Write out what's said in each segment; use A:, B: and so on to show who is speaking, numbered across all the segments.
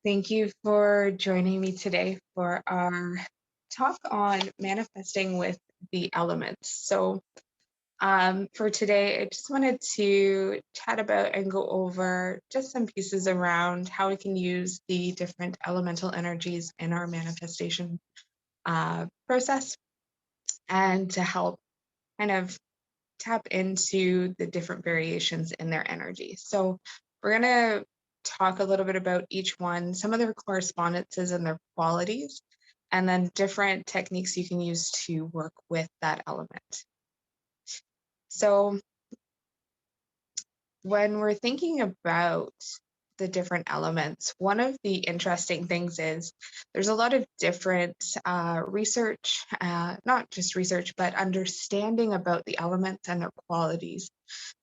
A: Thank you for joining me today for our talk on manifesting with the elements. For today, I just wanted to chat about and go over just some pieces around how we can use the different elemental energies in our manifestation process and to help kind of tap into the different variations in their energy. So we're going to talk a little bit about each one, some of their correspondences and their qualities, and then different techniques you can use to work with that element. So when we're thinking about the different elements, one of the interesting things is there's a lot of different research, not just research, but understanding about the elements and their qualities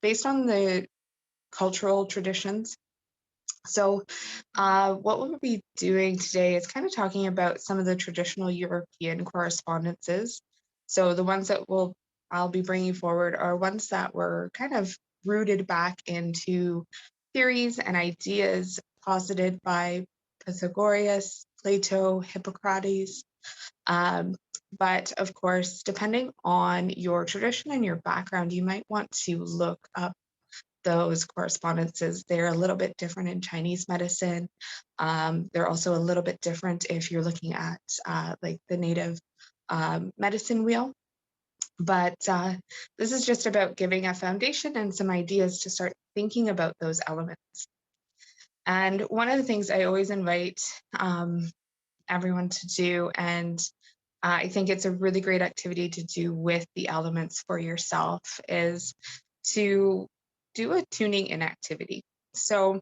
A: based on the cultural traditions. So, what we'll be doing today is kind of talking about some of the traditional European correspondences. So, the ones that I'll be bringing forward are ones that were kind of rooted back into theories and ideas posited by Pythagoras, Plato, Hippocrates. But of course, depending on your tradition and your background, you might want to look up those correspondences. They're a little bit different in Chinese medicine. They're also a little bit different if you're looking at like the native medicine wheel. But this is just about giving a foundation and some ideas to start thinking about those elements. And one of the things I always invite everyone to do, and I think it's a really great activity to do with the elements for yourself, is to do a tuning in activity. So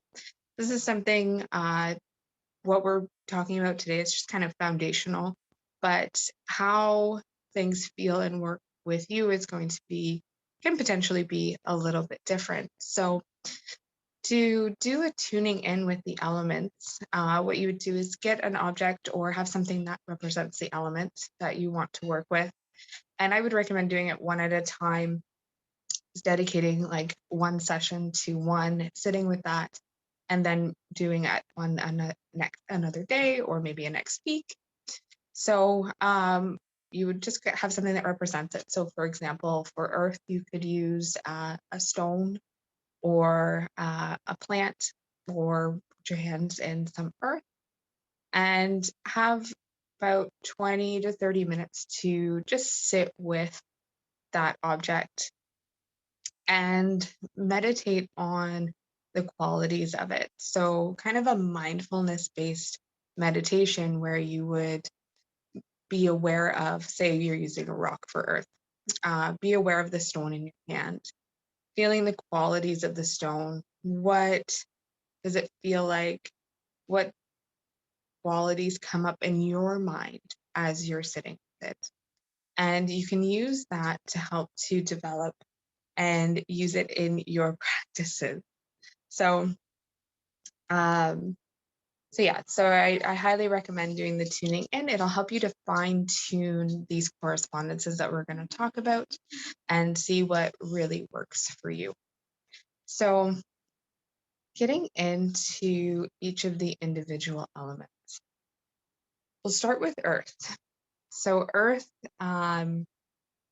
A: this is something, what we're talking about today is just kind of foundational, but how things feel and work with you is going to can potentially be a little bit different. So to do a tuning in with the elements, what you would do is get an object or have something that represents the element that you want to work with. And I would recommend doing it one at a time, dedicating like one session to one, sitting with that, and then doing it on another day or maybe a next week. So you would just have something that represents it. So for example, for earth, you could use a stone or a plant, or put your hands in some earth and have about 20 to 30 minutes to just sit with that object and meditate on the qualities of it. So kind of a mindfulness-based meditation where you would be aware of, say you're using a rock for earth, be aware of the stone in your hand, feeling the qualities of the stone. What does it feel like? What qualities come up in your mind as you're sitting with it? And you can use that to help to develop and use it in your practices. So, um, so I highly recommend doing the tuning in. It'll help you to fine tune these correspondences that we're going to talk about and see what really works for you. So getting into each of the individual elements. We'll start with Earth. So Earth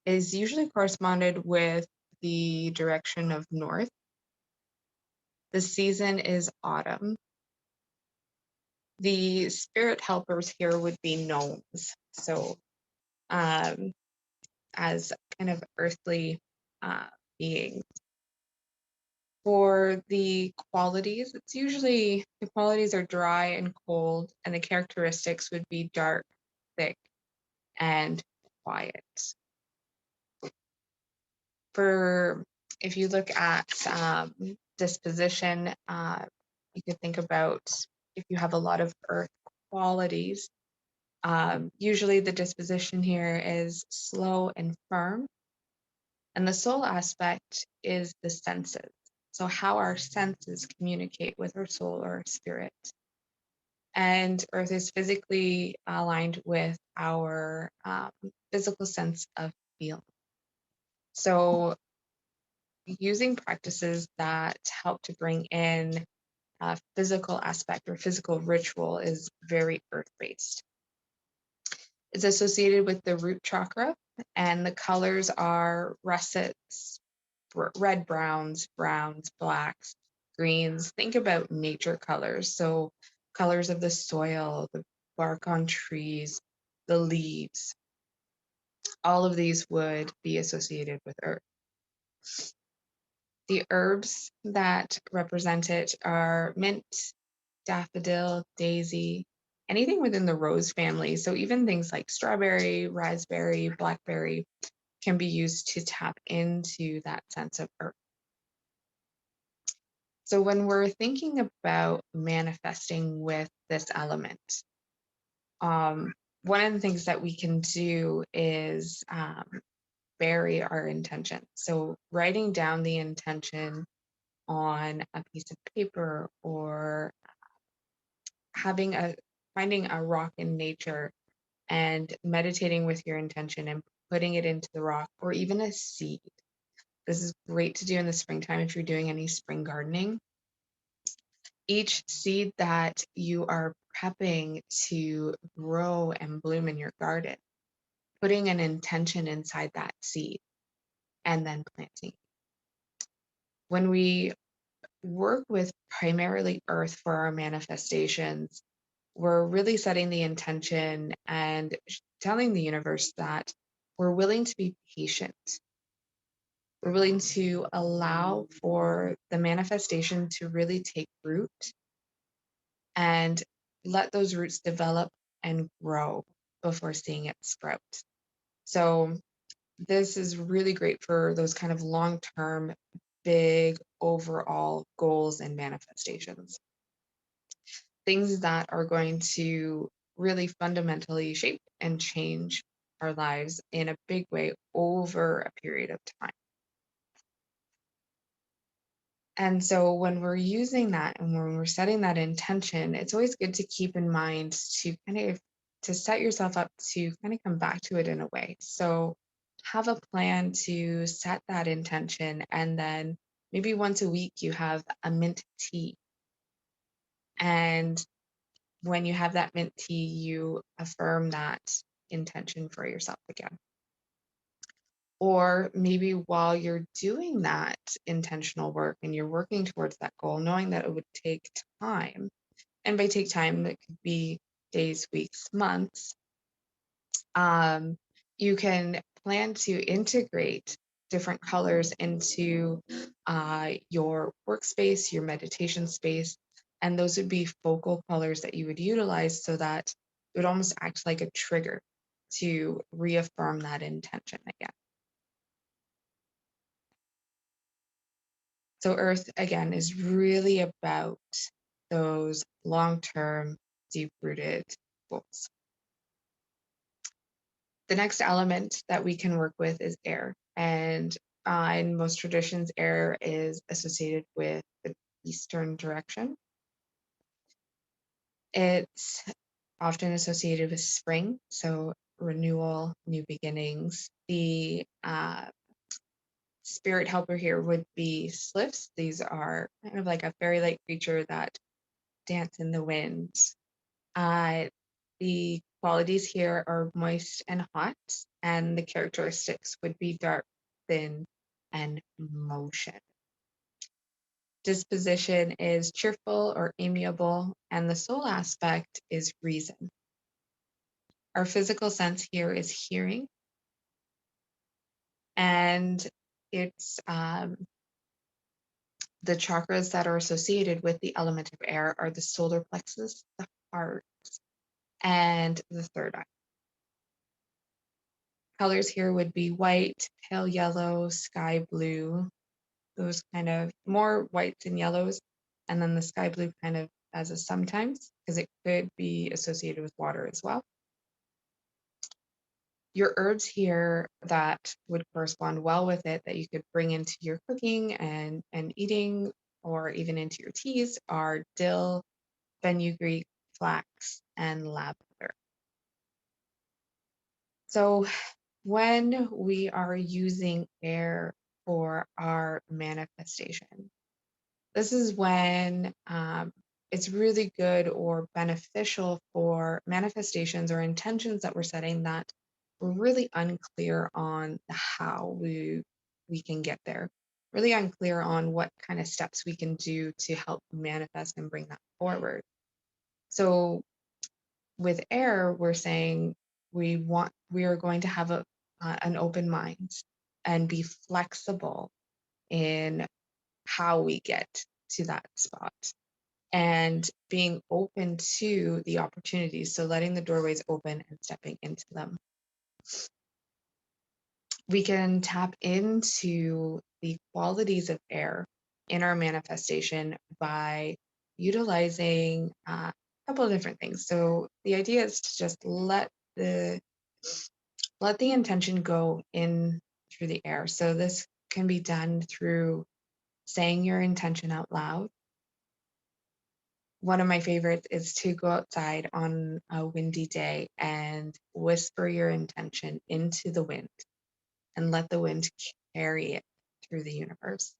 A: is usually corresponded with the direction of north. The season is autumn. The spirit helpers here would be gnomes. So as kind of earthly beings. For the qualities, it's usually the qualities are dry and cold, and the characteristics would be dark, thick, and quiet. For if you look at disposition, you could think about if you have a lot of earth qualities, usually the disposition here is slow and firm. And the soul aspect is the senses. So how our senses communicate with our soul or our spirit. And earth is physically aligned with our physical sense of feeling. So using practices that help to bring in physical aspect or physical ritual is very earth-based. It's associated with the root chakra, and the colors are russets, red browns, blacks, greens. Think about nature colors. So, colors of the soil, the bark on trees, the leaves, all of these would be associated with earth. The herbs that represent it are mint, daffodil, daisy, anything within the rose family. So even things like strawberry, raspberry, blackberry can be used to tap into that sense of earth. So when we're thinking about manifesting with this element, um, one of the things that we can do is bury our intention. So writing down the intention on a piece of paper or having a finding a rock in nature and meditating with your intention and putting it into the rock or even a seed. This is great to do in the springtime if you're doing any spring gardening. Each seed that you are prepping to grow and bloom in your garden, putting an intention inside that seed and then planting. When we work with primarily earth for our manifestations, we're really setting the intention and telling the universe that we're willing to be patient. We're willing to allow for the manifestation to really take root and let those roots develop and grow before seeing it sprout. So, this is really great for those kind of long term, big overall goals and manifestations. Things that are going to really fundamentally shape and change our lives in a big way over a period of time. And so when we're using that and when we're setting that intention, it's always good to keep in mind to kind of to set yourself up to kind of come back to it in a way. So have a plan to set that intention and then maybe once a week you have a mint tea. And when you have that mint tea, you affirm that intention for yourself again. Or maybe while you're doing that intentional work and you're working towards that goal, knowing that it would take time, and by take time, that could be days, weeks, months, um, you can plan to integrate different colors into your workspace, your meditation space, and those would be focal colors that you would utilize so that it would almost act like a trigger to reaffirm that intention again. So Earth, again, is really about those long-term, deep-rooted goals. The next element that we can work with is air. And in most traditions, air is associated with the eastern direction. It's often associated with spring, so renewal, new beginnings. The spirit helper here would be sliffs. These are kind of like a fairy-like creature that dance in the wind. Uh, the qualities here are moist and hot, and the characteristics would be dark, thin, and motion. Disposition is cheerful or amiable, and the soul aspect is reason. Our physical sense here is hearing, and it's the chakras that are associated with the element of air are the solar plexus, the heart, and the third eye. Colors here would be white, pale yellow, sky blue, those kind of more whites and yellows, and then the sky blue kind of as a sometimes, because it could be associated with water as well. Your herbs here that would correspond well with it that you could bring into your cooking and eating or even into your teas are dill, fenugreek, flax, and lavender. So when we are using air for our manifestation, This is when it's really good or beneficial for manifestations or intentions that we're setting that we're really unclear on the how we can get there. Really unclear on what kind of steps we can do to help manifest and bring that forward. So with air, we're saying we are going to have an open mind and be flexible in how we get to that spot and being open to the opportunities. So letting the doorways open and stepping into them. We can tap into the qualities of air in our manifestation by utilizing a couple of different things. So the idea is to just the let the intention go in through the air. So this can be done through saying your intention out loud. One of my favorites is to go outside on a windy day and whisper your intention into the wind and let the wind carry it through the universe.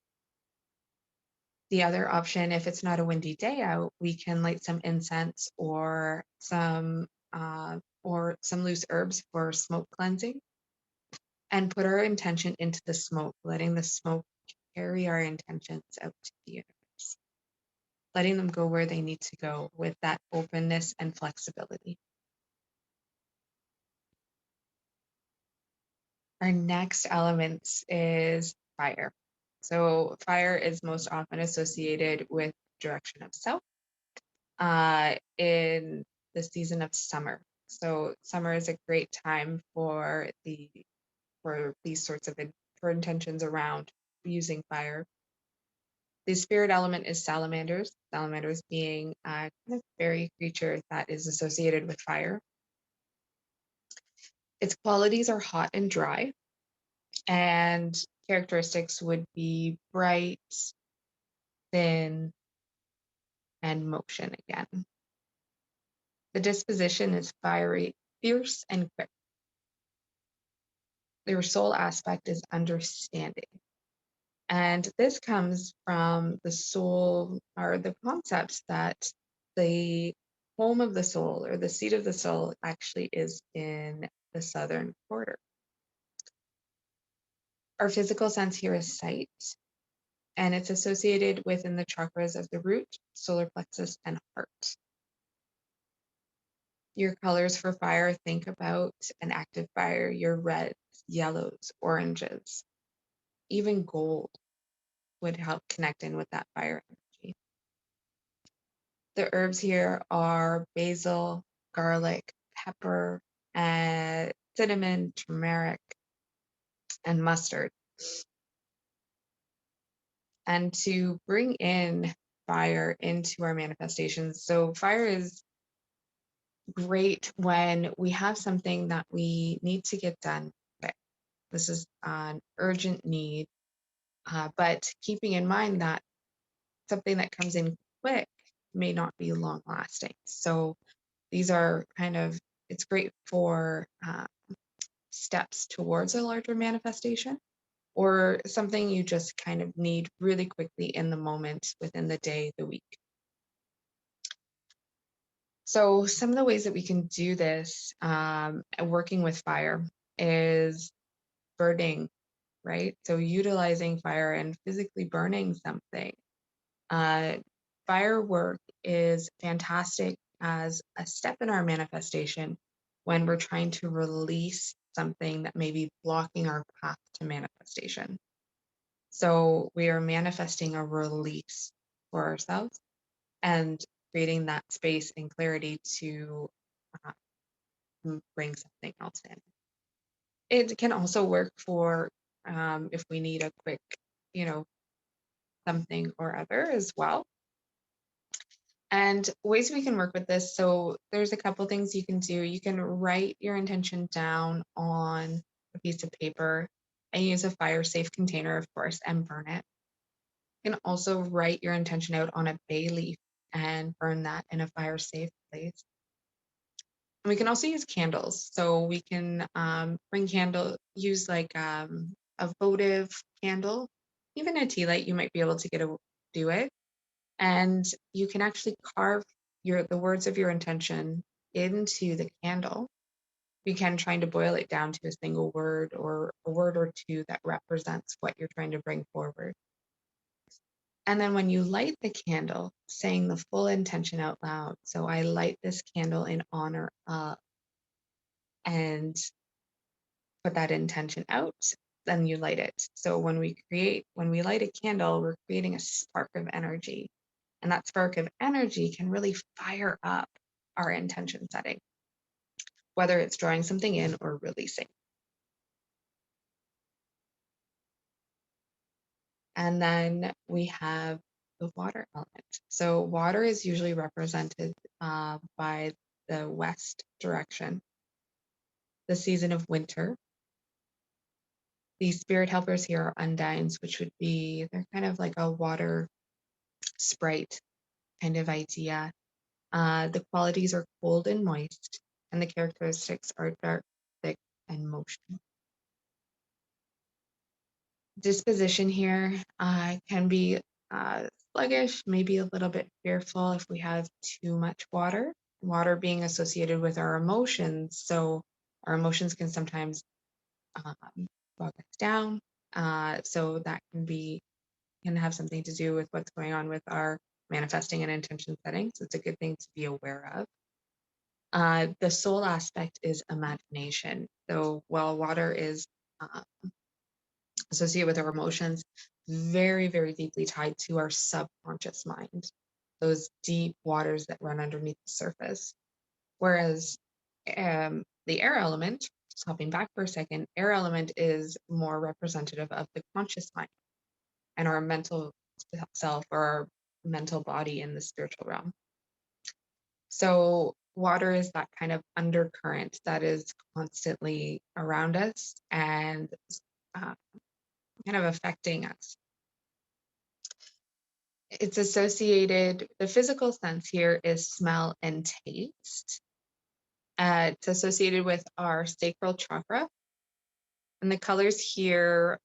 A: The other option, if it's not a windy day out, we can light some incense or some loose herbs for smoke cleansing and put our intention into the smoke, letting the smoke carry our intentions out to the universe, letting them go where they need to go with that openness and flexibility. Our next element is fire. So fire is most often associated with direction of south in the season of summer. So summer is a great time for these sorts of for intentions around using fire. The spirit element is salamanders. Salamanders being a kind of fairy creature that is associated with fire. Its qualities are hot and dry, and characteristics would be bright, thin, and motion again. The disposition is fiery, fierce, and quick. Their soul aspect is understanding. And this comes from the soul or the concepts that the home of the soul or the seat of the soul actually is in the southern quarter. Our physical sense here is sight, and it's associated within the chakras of the root, solar plexus, and heart. Your colors for fire, think about an active fire, your reds, yellows, oranges, even gold would help connect in with that fire energy. The herbs here are basil, garlic, pepper, cinnamon, turmeric, and mustard. And to bring in fire into our manifestations. So fire is great when we have something that we need to get done quick. This is an urgent need, but keeping in mind that something that comes in quick may not be long lasting. So these are it's great for steps towards a larger manifestation or something you just kind of need really quickly in the moment within the day, the week. So some of the ways that we can do this working with fire is burning, right? So utilizing fire and physically burning something. Firework is fantastic as a step in our manifestation when we're trying to release something that may be blocking our path to manifestation. So we are manifesting a release for ourselves and creating that space and clarity to bring something else in. It can also work for if we need a quick, something or other as well. And ways we can work with this. So there's a couple things you can do. You can write your intention down on a piece of paper and use a fire safe container, of course, and burn it. You can also write your intention out on a bay leaf and burn that in a fire safe place. And we can also use candles. So we can use like a votive candle, even a tea light, you might be able to do it. And you can actually carve the words of your intention into the candle. You can trying to boil it down to a single word or a word or two that represents what you're trying to bring forward. And then when you light the candle, saying the full intention out loud. So I light this candle in honor of, and put that intention out, then you light it. So when we light a candle, we're creating a spark of energy. And that spark of energy can really fire up our intention setting, whether it's drawing something in or releasing. And then we have the water element. So water is usually represented by the west direction, the season of winter. The spirit helpers here are undines, which would be, they're kind of like a water sprite kind of idea. The qualities are cold and moist, and the characteristics are dark, thick, and motion. Disposition here can be sluggish, maybe a little bit fearful if we have too much water. Water being associated with our emotions, so our emotions can sometimes bog us down. So that can have something to do with what's going on with our manifesting and intention settings. So it's a good thing to be aware of. The soul aspect is imagination. So while water is uh, associated with our emotions, very, very deeply tied to our subconscious mind, those deep waters that run underneath the surface. Whereas the air element, just hopping back for a second, air element is more representative of the conscious mind and our mental self or our mental body in the spiritual realm. So water is that kind of undercurrent that is constantly around us and uh, kind of affecting us. It's associated, the physical sense here is smell and taste. It's associated with our sacral chakra. And the colors here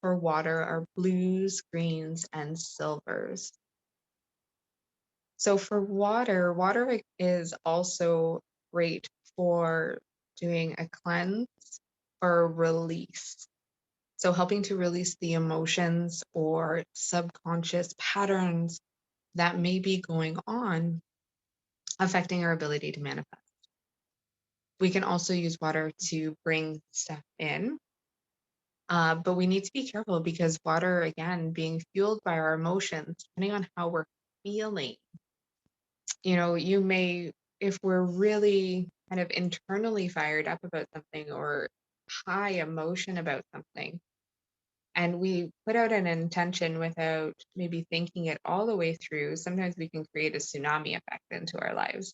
A: for water are blues, greens, and silvers. So for water, water is also great for doing a cleanse or release. So helping to release the emotions or subconscious patterns that may be going on, affecting our ability to manifest. We can also use water to bring stuff in, but we need to be careful because water, again, being fueled by our emotions, depending on how we're feeling, you may, if we're really kind of internally fired up about something or high emotion about something, and we put out an intention without maybe thinking it all the way through, sometimes we can create a tsunami effect into our lives.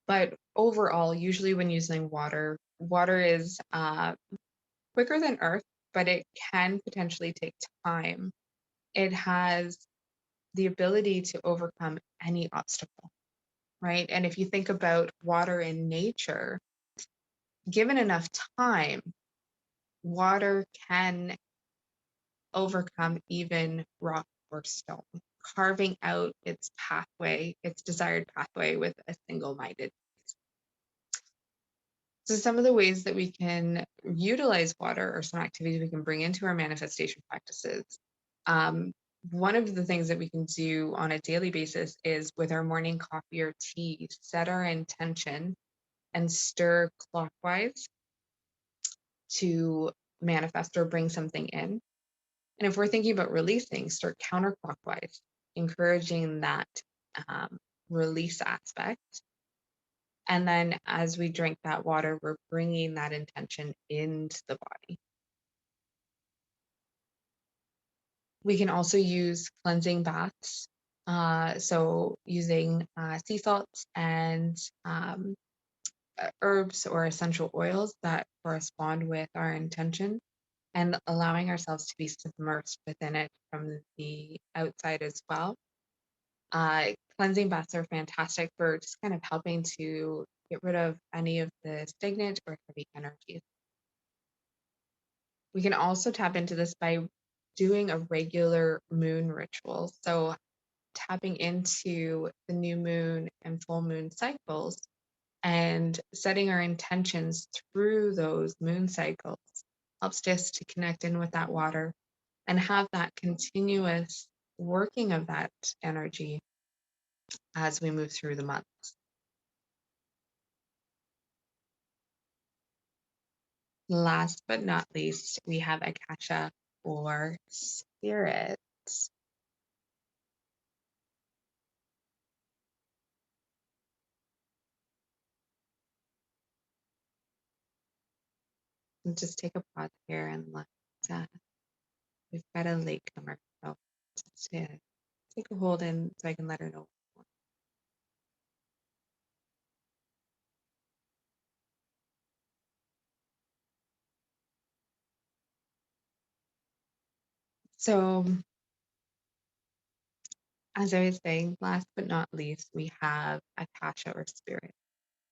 A: But overall, usually when using water, water is quicker than earth, but it can potentially take time. It has the ability to overcome any obstacle, right? And if you think about water in nature, given enough time, water can overcome even rock or stone, carving out its pathway, its desired pathway with a single-minded. So some of the ways that we can utilize water or some activities we can bring into our manifestation practices. Um, One of the things that we can do on a daily basis is with our morning coffee or tea, set our intention and stir clockwise to manifest or bring something in. And if we're thinking about releasing, start counterclockwise, encouraging that release aspect. And then as we drink that water, we're bringing that intention into the body. We can also use cleansing baths. So using sea salts and herbs or essential oils that correspond with our intention and allowing ourselves to be submerged within it from the outside as well. Cleansing baths are fantastic for just kind of helping to get rid of any of the stagnant or heavy energies. We can also tap into this by doing a regular moon ritual. So tapping into the new moon and full moon cycles and setting our intentions through those moon cycles helps us to connect in with that water and have that continuous working of that energy as we move through the months. Last but not least, we have Akasha or spirit. And just take a pause here and uh, we've got a latecomer. So just take a hold in so I can let her know. So, as I was saying, last but not least, we have Akasha or spirit.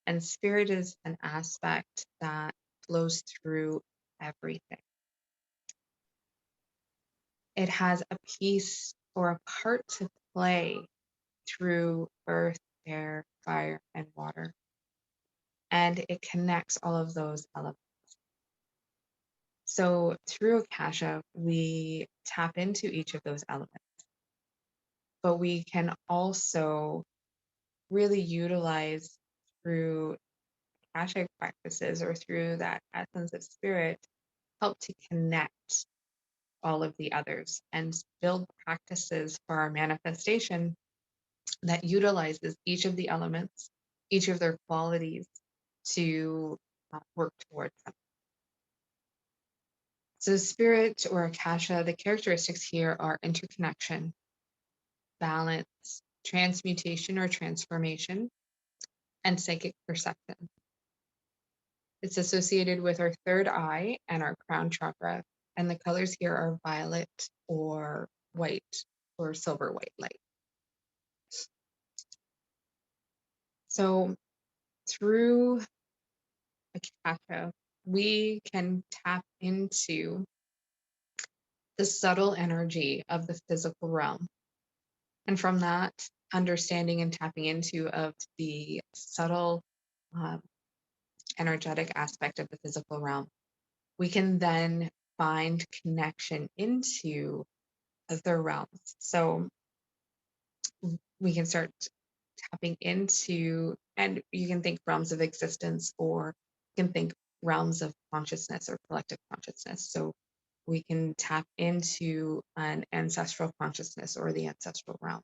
A: And spirit is an aspect that flows through everything. It has a piece or a part to play through earth, air, fire, and water. And it connects all of those elements. So through Akasha, we tap into each of those elements, but we can also really utilize through Akashic practices or through that essence of spirit, help to connect all of the others and build practices for our manifestation that utilizes each of the elements, each of their qualities to work towards them. So, spirit or Akasha, the characteristics here are interconnection, balance, transmutation or transformation, and psychic perception. It's associated with our third eye and our crown chakra, and the colors here are violet or white or silver white light. So, through Akasha, we can tap into the subtle energy of the physical realm. And from that understanding and tapping into of the subtle um, energetic aspect of the physical realm, we can then find connection into other realms. So we can start tapping into, and you can think realms of existence, or you can think realms of consciousness or collective consciousness. So we can tap into an ancestral consciousness or the ancestral realm.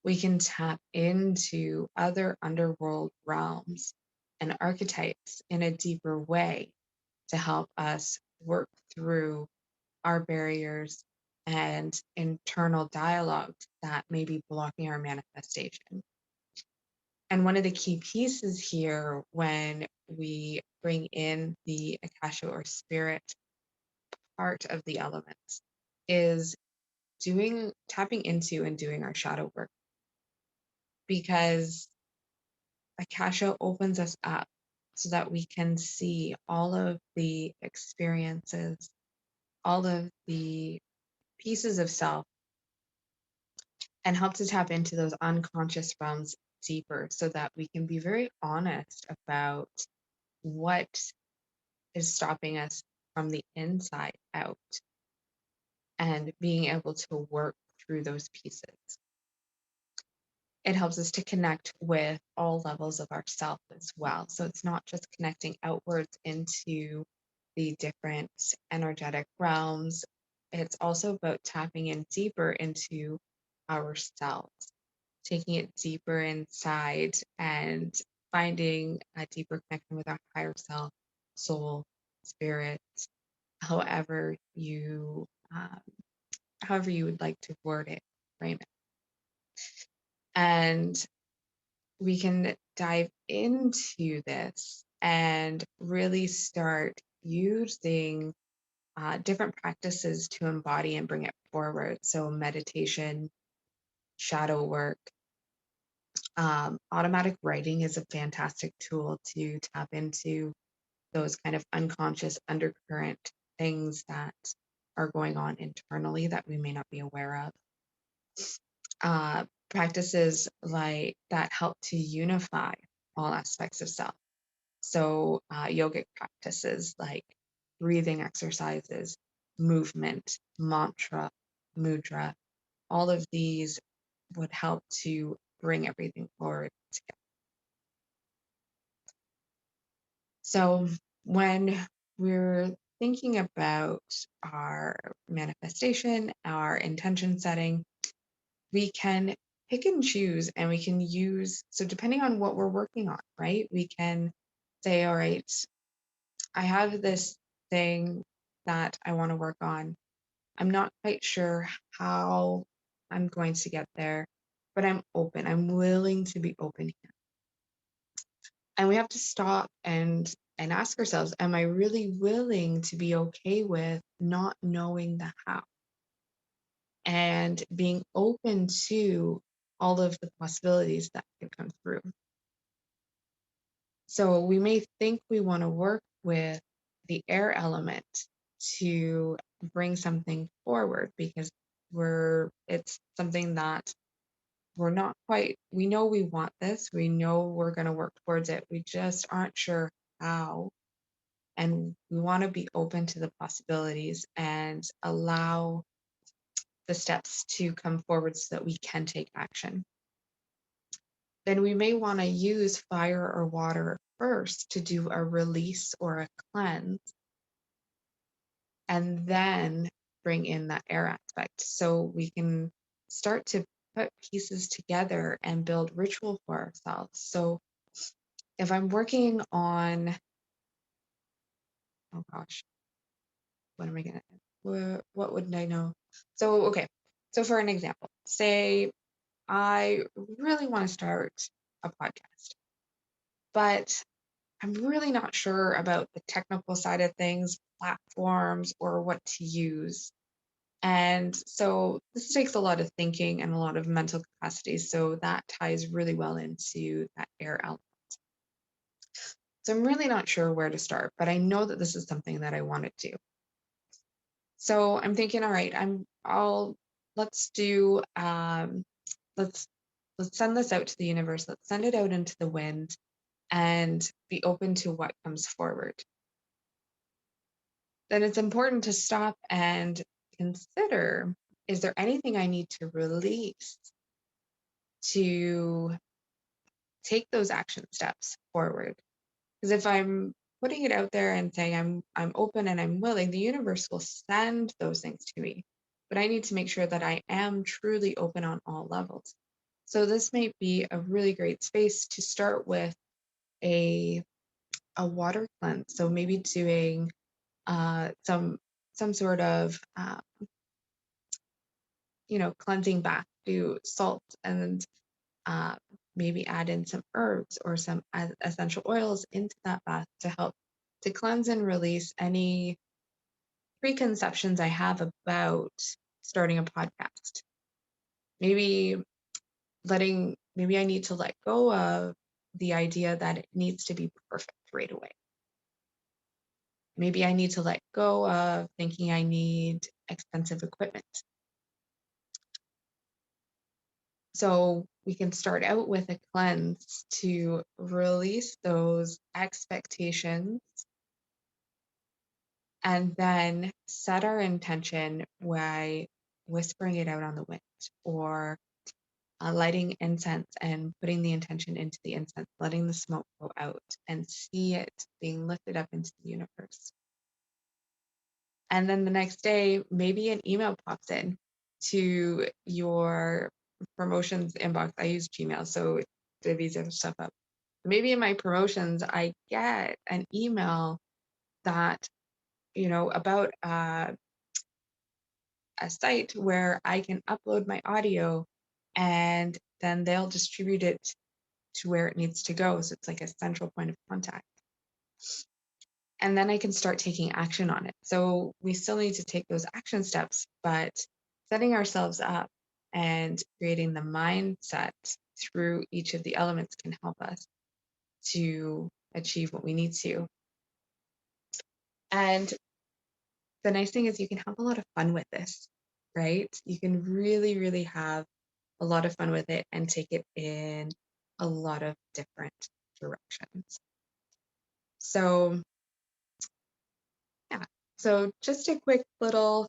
A: We can tap into other underworld realms and archetypes in a deeper way to help us work through our barriers and internal dialogues that may be blocking our manifestation. And one of the key pieces here when we bring in the Akasha or spirit part of the elements is tapping into and doing our shadow work, because Akasha opens us up so that we can see all of the experiences, all of the pieces of self, and help to tap into those unconscious realms deeper so that we can be very honest about what is stopping us from the inside out and being able to work through those pieces. It helps us to connect with all levels of ourself as well. So it's not just connecting outwards into the different energetic realms, it's also about tapping in deeper into ourselves, taking it deeper inside and finding a deeper connection with our higher self, soul, spirit, however you um, however you would like to word it, frame it. And we can dive into this and really start using different practices to embody and bring it forward. So, meditation, shadow work, automatic writing is a fantastic tool to tap into those kind of unconscious undercurrent things that are going on internally that we may not be aware of. Practices like that help to unify all aspects of self. So, yogic practices like breathing exercises, movement, mantra, mudra, all of these would help to bring everything forward together. So, when we're thinking about our manifestation, our intention setting, we can pick and choose and we can use, so depending on what we're working on, right? We can say, all right, I have this thing that I want to work on. I'm not quite sure how I'm going to get there, but I'm open. I'm willing to be open here. And we have to stop and ask ourselves, am I really willing to be okay with not knowing the how and being open to all of the possibilities that could come through? So we may think we want to work with the air element to bring something forward because it's something that we're not quite, we know we want this, we know we're going to work towards it, we just aren't sure how. And we want to be open to the possibilities and allow the steps to come forward so that we can take action. Then we may want to use fire or water first to do a release or a cleanse, and then bring in that air aspect. So we can start to put pieces together and build ritual for ourselves. So if I'm working on, oh gosh, what am I gonna, what would I know? So, okay. So for an example, say I really want to start a podcast, but I'm really not sure about the technical side of things, platforms, or what to use. And so this takes a lot of thinking and a lot of mental capacity. So that ties really well into that air element. So I'm really not sure where to start, but I know that this is something that I want to do. So I'm thinking, all right, let's do, let's send this out to the universe. Let's send it out into the wind and be open to what comes forward. Then it's important to stop and consider, is there anything I need to release to take those action steps forward? Because if I'm putting it out there and saying I'm open and I'm willing, the universe will send those things to me. But I need to make sure that I am truly open on all levels. So this may be a really great space to start with a water cleanse. So maybe doing some sort of cleansing bath, do salt and uh, maybe add in some herbs or some essential oils into that bath to help to cleanse and release any preconceptions I have about starting a podcast. Maybe maybe I need to let go of the idea that it needs to be perfect right away. Maybe I need to let go of thinking I need expensive equipment. So we can start out with a cleanse to release those expectations and then set our intention by whispering it out on the wind or lighting incense and putting the intention into the incense, letting the smoke go out and see it being lifted up into the universe. And then the next day, maybe an email pops in to your promotions inbox. I use Gmail, so to visa stuff up. Maybe in my promotions, I get an email that, about a site where I can upload my audio and then they'll distribute it to where it needs to go. So it's like a central point of contact. And then I can start taking action on it. So we still need to take those action steps, but setting ourselves up and creating the mindset through each of the elements can help us to achieve what we need to. And the nice thing is you can have a lot of fun with this, right? You can really, really have a lot of fun with it and take it in a lot of different directions. So, yeah. So just a quick little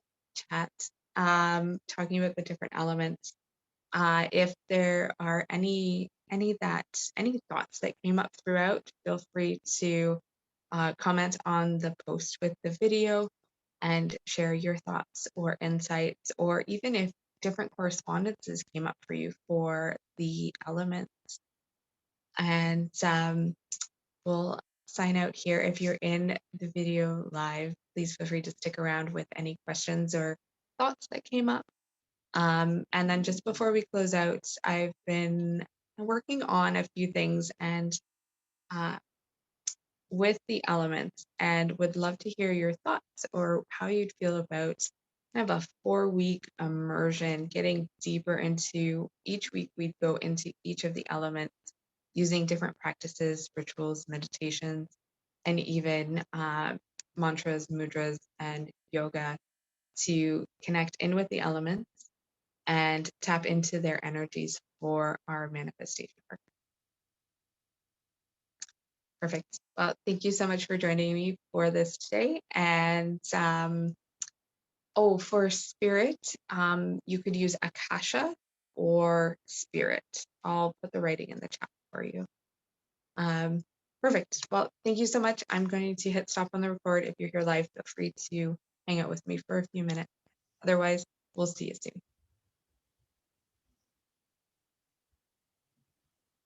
A: chat, talking about the different elements. If there are any thoughts that came up throughout, feel free to comment on the post with the video and share your thoughts or insights, or even if different correspondences came up for you for the elements. And we'll sign out here. If you're in the video live, please feel free to stick around with any questions or thoughts that came up. And then just before we close out, I've been working on a few things and uh, with the elements, and would love to hear your thoughts or how you'd feel about kind of a 4-week immersion, getting deeper into each week. We'd go into each of the elements using different practices, rituals, meditations, and even mantras, mudras, and yoga to connect in with the elements and tap into their energies for our manifestation work. Perfect. Well, thank you so much for joining me for this today. And oh, for spirit, you could use Akasha or spirit. I'll put the writing in the chat for you. Um, Perfect. Well, thank you so much. I'm going to hit stop on the record. If you're here live, feel free to hang out with me for a few minutes. Otherwise, we'll see you soon.